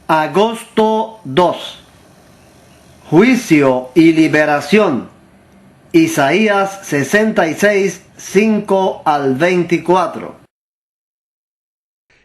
Agosto 2. Juicio y liberación. Isaías 66, 5 al 24.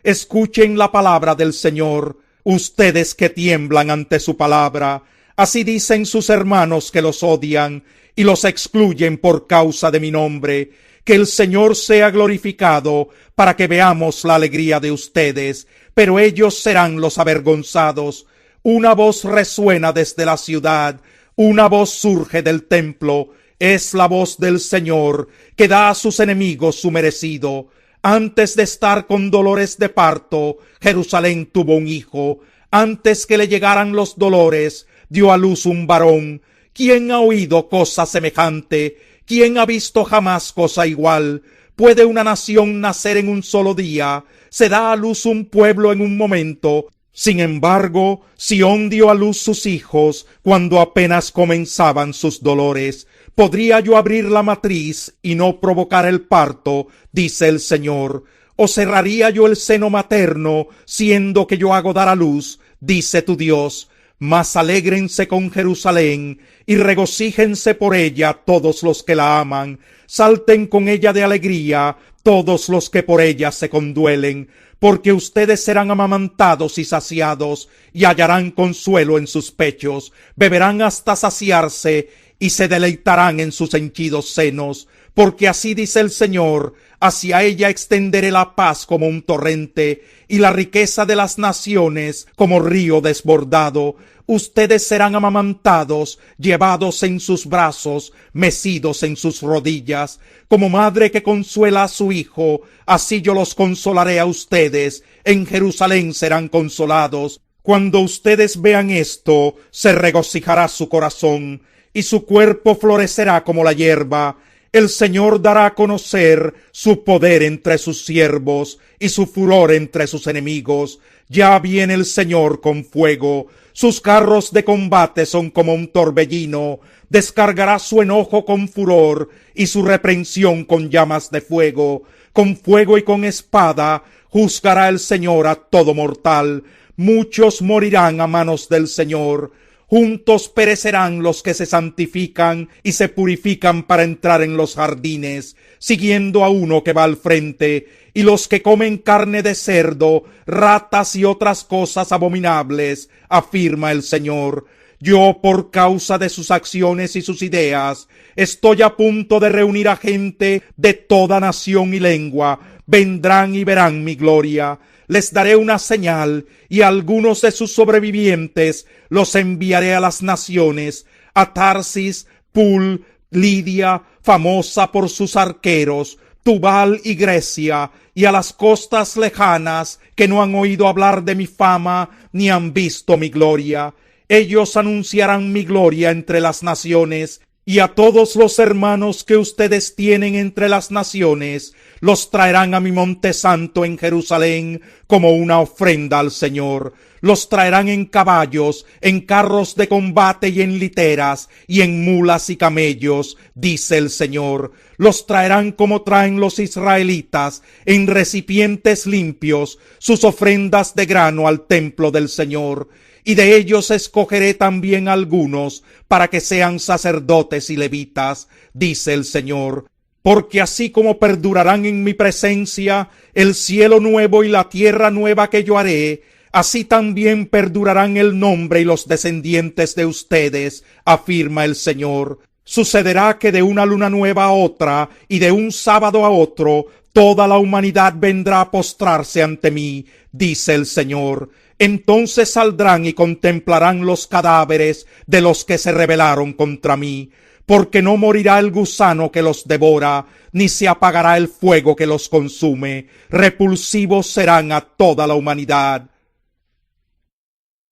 Escuchen la palabra del Señor, ustedes que tiemblan ante su palabra. Así dicen sus hermanos que los odian y los excluyen por causa de mi nombre. Que el Señor sea glorificado para que veamos la alegría de ustedes, pero ellos serán los avergonzados. Una voz resuena desde la ciudad, una voz surge del templo. Es la voz del Señor que da a sus enemigos su merecido. Antes de estar con dolores de parto, Jerusalén tuvo un hijo. Antes que le llegaran los dolores, dio a luz un varón. ¿Quién ha oído cosa semejante? ¿Quién ha visto jamás cosa igual? ¿Puede una nación nacer en un solo día? ¿Se da a luz un pueblo en un momento? Sin embargo, Sión dio a luz sus hijos cuando apenas comenzaban sus dolores. ¿Podría yo abrir la matriz y no provocar el parto? Dice el Señor. ¿O cerraría yo el seno materno, siendo que yo hago dar a luz? Dice tu Dios. Mas alégrense con Jerusalén y regocíjense por ella todos los que la aman. Salten con ella de alegría todos los que por ella se conduelen, porque ustedes serán amamantados y saciados, y hallarán consuelo en sus pechos, beberán hasta saciarse, y se deleitarán en sus henchidos senos, porque así dice el Señor, hacia ella extenderé la paz como un torrente, y la riqueza de las naciones como río desbordado. Ustedes serán amamantados, llevados en sus brazos, mecidos en sus rodillas. Como madre que consuela a su hijo, así yo los consolaré a ustedes. En Jerusalén serán consolados. Cuando ustedes vean esto, se regocijará su corazón, y su cuerpo florecerá como la hierba. El Señor dará a conocer su poder entre sus siervos y su furor entre sus enemigos. Ya viene el Señor con fuego. Sus carros de combate son como un torbellino. Descargará su enojo con furor y su reprensión con llamas de fuego. Con fuego y con espada juzgará el Señor a todo mortal. Muchos morirán a manos del Señor. Juntos perecerán los que se santifican y se purifican para entrar en los jardines, siguiendo a uno que va al frente, y los que comen carne de cerdo, ratas y otras cosas abominables, afirma el Señor. Yo, por causa de sus acciones y sus ideas, estoy a punto de reunir a gente de toda nación y lengua. Vendrán y verán mi gloria. Les daré una señal, y a algunos de sus sobrevivientes los enviaré a las naciones, a Tarsis, Pul, Lidia, famosa por sus arqueros, Tubal y Grecia, y a las costas lejanas que no han oído hablar de mi fama ni han visto mi gloria. Ellos anunciarán mi gloria entre las naciones, y a todos los hermanos que ustedes tienen entre las naciones los traerán a mi monte santo en Jerusalén como una ofrenda al Señor. Los traerán en caballos, en carros de combate y en literas, y en mulas y camellos, dice el Señor. Los traerán como traen los israelitas, en recipientes limpios, sus ofrendas de grano al templo del Señor. Y de ellos escogeré también algunos, para que sean sacerdotes y levitas, dice el Señor. Porque así como perdurarán en mi presencia el cielo nuevo y la tierra nueva que yo haré, así también perdurarán el nombre y los descendientes de ustedes, afirma el Señor. Sucederá que de una luna nueva a otra y de un sábado a otro, toda la humanidad vendrá a postrarse ante mí, dice el Señor. Entonces saldrán y contemplarán los cadáveres de los que se rebelaron contra mí, porque no morirá el gusano que los devora, ni se apagará el fuego que los consume. Repulsivos serán a toda la humanidad.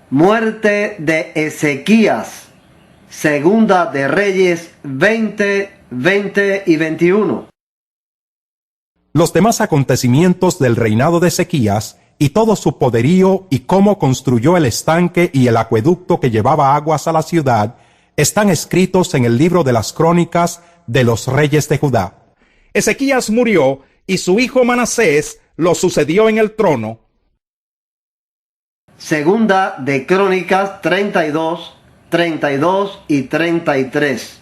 Muerte de Ezequías. Segunda de Reyes 20, 20 y 21. Los demás acontecimientos del reinado de Ezequías y todo su poderío y cómo construyó el estanque y el acueducto que llevaba aguas a la ciudad están escritos en el libro de las crónicas de los reyes de Judá. Ezequías murió y su hijo Manasés lo sucedió en el trono. Segunda de Crónicas 32, 32 y 33.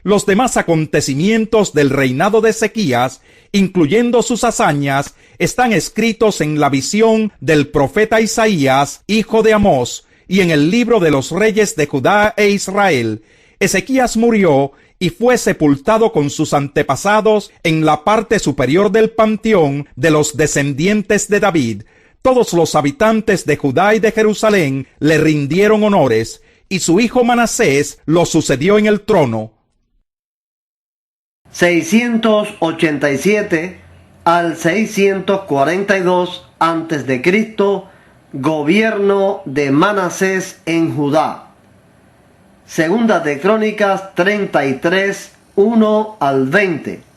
Los demás acontecimientos del reinado de Ezequías, incluyendo sus hazañas, están escritos en la visión del profeta Isaías, hijo de Amós, y en el libro de los reyes de Judá e Israel. Ezequías murió y fue sepultado con sus antepasados en la parte superior del panteón de los descendientes de David. Todos los habitantes de Judá y de Jerusalén le rindieron honores, y su hijo Manasés lo sucedió en el trono. 687 al 642 a.C., gobierno de Manasés en Judá. Segunda de Crónicas 33, 1 al 20.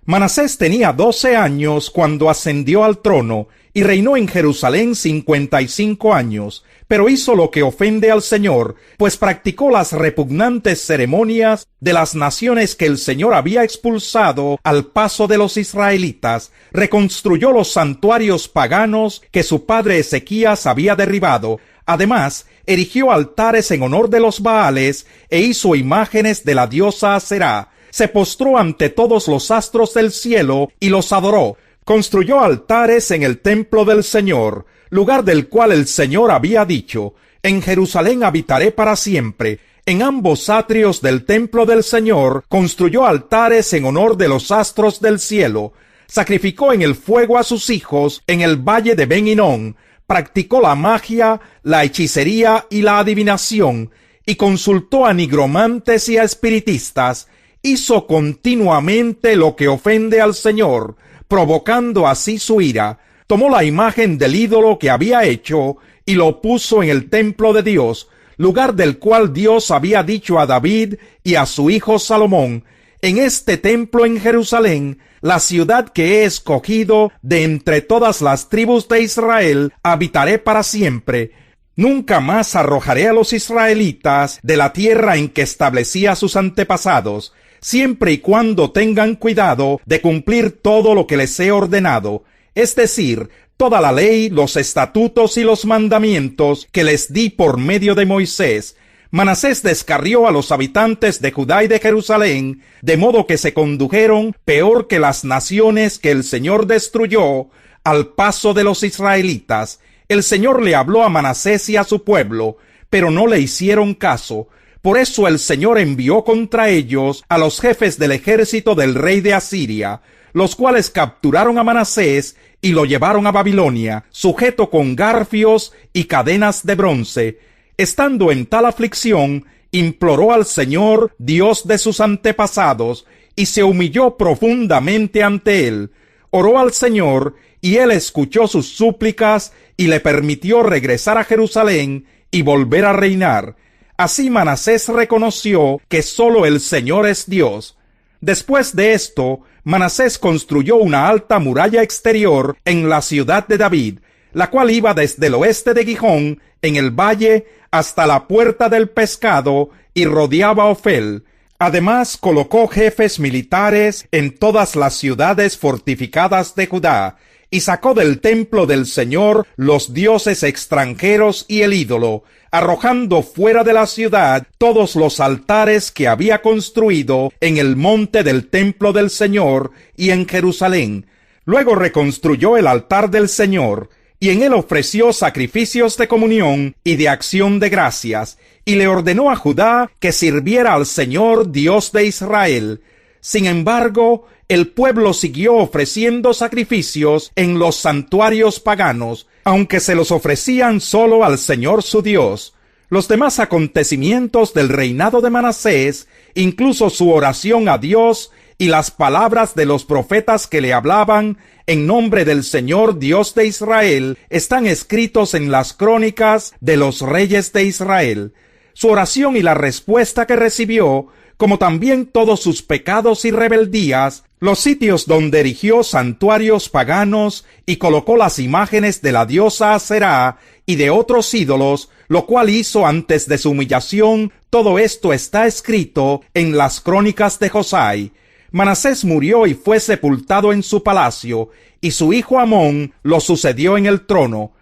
Manasés tenía 12 años cuando ascendió al trono y reinó en Jerusalén 55 años, pero hizo lo que ofende al Señor, pues practicó las repugnantes ceremonias de las naciones que el Señor había expulsado al paso de los israelitas, reconstruyó los santuarios paganos que su padre Ezequías había derribado. Además, erigió altares en honor de los Baales e hizo imágenes de la diosa Aserá. Se postró ante todos los astros del cielo y los adoró. Construyó altares en el templo del Señor, lugar del cual el Señor había dicho: en Jerusalén habitaré para siempre. En ambos atrios del templo del Señor construyó altares en honor de los astros del cielo. Sacrificó en el fuego a sus hijos en el valle de Ben Hinnom. Practicó la magia, la hechicería y la adivinación, y consultó a nigromantes y a espiritistas. Hizo continuamente lo que ofende al Señor, provocando así su ira. Tomó la imagen del ídolo que había hecho y lo puso en el templo de Dios, lugar del cual Dios había dicho a David y a su hijo Salomón: en este templo en Jerusalén, la ciudad que he escogido de entre todas las tribus de Israel, habitaré para siempre. Nunca más arrojaré a los israelitas de la tierra en que establecí a sus antepasados, siempre y cuando tengan cuidado de cumplir todo lo que les he ordenado, es decir, toda la ley, los estatutos y los mandamientos que les di por medio de Moisés. Manasés descarrió a los habitantes de Judá y de Jerusalén, de modo que se condujeron peor que las naciones que el Señor destruyó al paso de los israelitas. El Señor le habló a Manasés y a su pueblo, pero no le hicieron caso. Por eso el Señor envió contra ellos a los jefes del ejército del rey de Asiria, los cuales capturaron a Manasés y lo llevaron a Babilonia, sujeto con garfios y cadenas de bronce. Estando en tal aflicción, imploró al Señor, Dios de sus antepasados, y se humilló profundamente ante él. Oró al Señor, y él escuchó sus súplicas y le permitió regresar a Jerusalén y volver a reinar. Así Manasés reconoció que sólo el Señor es Dios. Después de esto, Manasés construyó una alta muralla exterior en la ciudad de David, la cual iba desde el oeste de Gijón, en el valle, hasta la puerta del pescado, y rodeaba Ofel. Además, colocó jefes militares en todas las ciudades fortificadas de Judá, y sacó del templo del Señor los dioses extranjeros y el ídolo, arrojando fuera de la ciudad todos los altares que había construido en el monte del templo del Señor y en Jerusalén. Luego reconstruyó el altar del Señor, y en él ofreció sacrificios de comunión y de acción de gracias, y le ordenó a Judá que sirviera al Señor Dios de Israel. Sin embargo, el pueblo siguió ofreciendo sacrificios en los santuarios paganos, aunque se los ofrecían solo al Señor su Dios. Los demás acontecimientos del reinado de Manasés, incluso su oración a Dios y las palabras de los profetas que le hablaban en nombre del Señor Dios de Israel, están escritos en las crónicas de los reyes de Israel. Su oración y la respuesta que recibió, como también todos sus pecados y rebeldías, los sitios donde erigió santuarios paganos y colocó las imágenes de la diosa Aserá y de otros ídolos, lo cual hizo antes de su humillación, todo esto está escrito en las crónicas de Josai. Manasés murió y fue sepultado en su palacio, y su hijo Amón lo sucedió en el trono.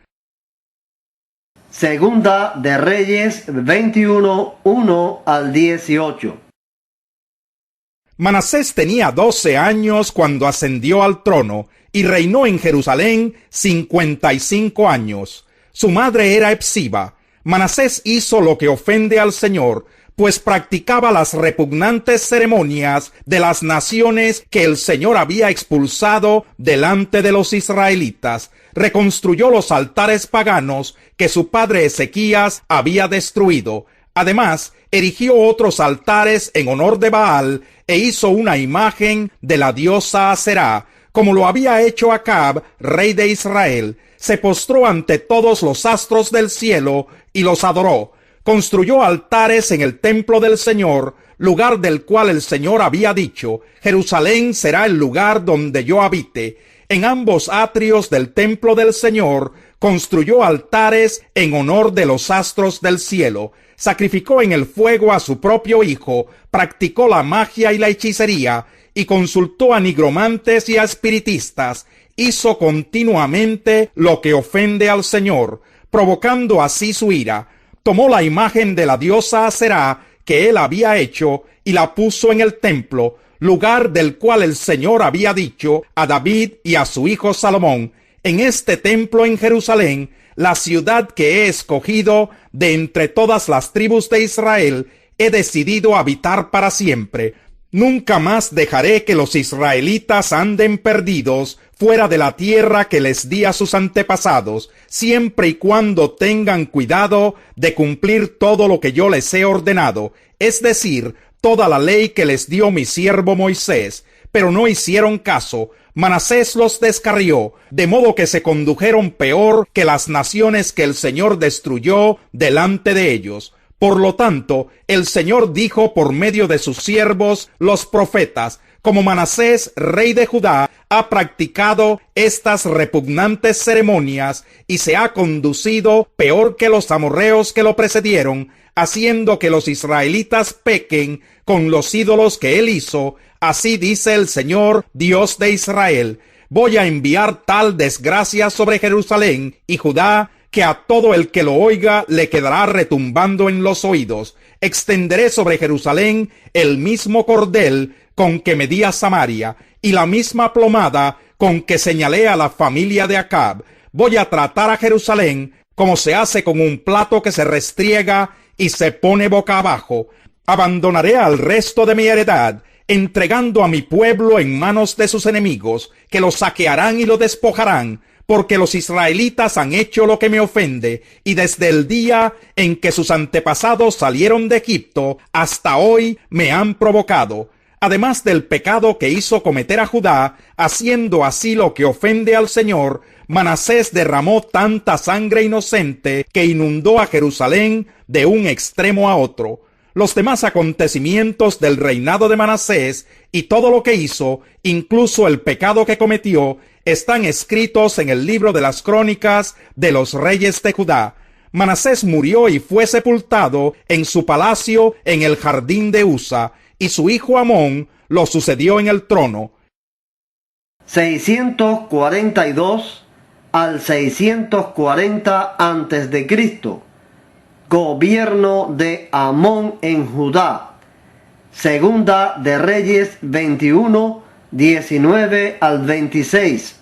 Segunda de Reyes 21, 1 al 18. Manasés tenía 12 años cuando ascendió al trono y reinó en Jerusalén 55 años. Su madre era Hepsiba. Manasés hizo lo que ofende al Señor, pues practicaba las repugnantes ceremonias de las naciones que el Señor había expulsado delante de los israelitas. Reconstruyó los altares paganos que su padre Ezequías había destruido. Además, erigió otros altares en honor de Baal e hizo una imagen de la diosa Aserá, como lo había hecho Acab, rey de Israel. Se postró ante todos los astros del cielo y los adoró. Construyó altares en el templo del Señor, lugar del cual el Señor había dicho: Jerusalén será el lugar donde yo habite. En ambos atrios del templo del Señor construyó altares en honor de los astros del cielo. Sacrificó en el fuego a su propio hijo, practicó la magia y la hechicería, y consultó a nigromantes y a espiritistas. Hizo continuamente lo que ofende al Señor, provocando así su ira. Tomó la imagen de la diosa Aserá que él había hecho y la puso en el templo, lugar del cual el Señor había dicho a David y a su hijo Salomón: en este templo en Jerusalén, la ciudad que he escogido de entre todas las tribus de Israel, he decidido habitar para siempre. Nunca más dejaré que los israelitas anden perdidos fuera de la tierra que les di a sus antepasados, siempre y cuando tengan cuidado de cumplir todo lo que yo les he ordenado, es decir, toda la ley que les dio mi siervo Moisés. Pero no hicieron caso. Manasés los descarrió, de modo que se condujeron peor que las naciones que el Señor destruyó delante de ellos. Por lo tanto, el Señor dijo por medio de sus siervos, los profetas: como Manasés, rey de Judá, ha practicado estas repugnantes ceremonias y se ha conducido peor que los amorreos que lo precedieron, haciendo que los israelitas pequen con los ídolos que él hizo, así dice el Señor, Dios de Israel: voy a enviar tal desgracia sobre Jerusalén y Judá, que a todo el que lo oiga le quedará retumbando en los oídos. Extenderé sobre Jerusalén el mismo cordel con que medí a Samaria, y la misma plomada con que señalé a la familia de Acab. Voy a tratar a Jerusalén como se hace con un plato que se restriega y se pone boca abajo. Abandonaré al resto de mi heredad, entregando a mi pueblo en manos de sus enemigos, que lo saquearán y lo despojarán, porque los israelitas han hecho lo que me ofende, y desde el día en que sus antepasados salieron de Egipto hasta hoy me han provocado. Además del pecado que hizo cometer a Judá, haciendo así lo que ofende al Señor, Manasés derramó tanta sangre inocente que inundó a Jerusalén de un extremo a otro. Los demás acontecimientos del reinado de Manasés y todo lo que hizo, incluso el pecado que cometió, están escritos en el libro de las crónicas de los reyes de Judá. Manasés murió y fue sepultado en su palacio en el jardín de Usa, y su hijo Amón lo sucedió en el trono. 642 al 640 antes de Cristo. Gobierno de Amón en Judá. Segunda de Reyes 21, 19 al 26.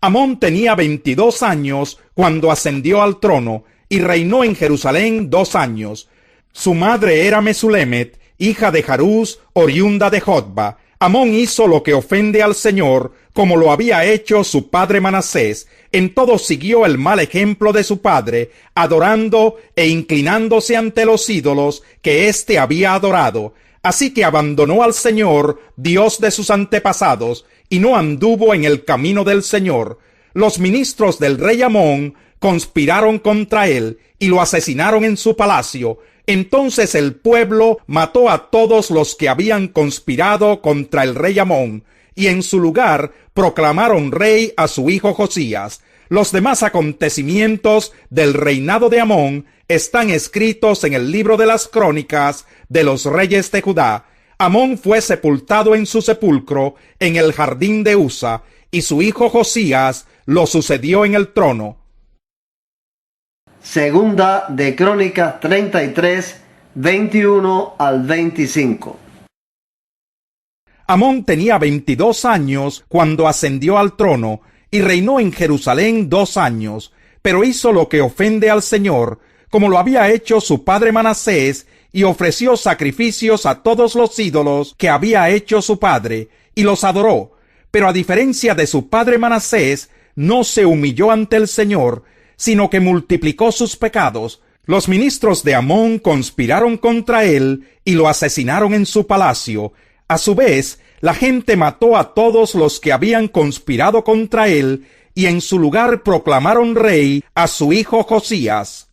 Amón tenía 22 años cuando ascendió al trono y reinó en Jerusalén 2 años. Su madre era Mesulemet, hija de Jarús, oriunda de Jotba. Amón hizo lo que ofende al Señor, como lo había hecho su padre Manasés. En todo siguió el mal ejemplo de su padre, adorando e inclinándose ante los ídolos que éste había adorado. Así que abandonó al Señor, Dios de sus antepasados, y no anduvo en el camino del Señor. Los ministros del rey Amón conspiraron contra él y lo asesinaron en su palacio. Entonces el pueblo mató a todos los que habían conspirado contra el rey Amón, y en su lugar proclamaron rey a su hijo Josías. Los demás acontecimientos del reinado de Amón están escritos en el libro de las crónicas de los reyes de Judá. Amón fue sepultado en su sepulcro en el jardín de Usa, y su hijo Josías lo sucedió en el trono. Segunda de Crónicas 33, 21 al 25. Amón tenía 22 años cuando ascendió al trono y reinó en Jerusalén 2 años, pero hizo lo que ofende al Señor, como lo había hecho su padre Manasés, y ofreció sacrificios a todos los ídolos que había hecho su padre, y los adoró. Pero a diferencia de su padre Manasés, no se humilló ante el Señor, sino que multiplicó sus pecados. Los ministros de Amón conspiraron contra él y lo asesinaron en su palacio. A su vez, la gente mató a todos los que habían conspirado contra él, y en su lugar proclamaron rey a su hijo Josías.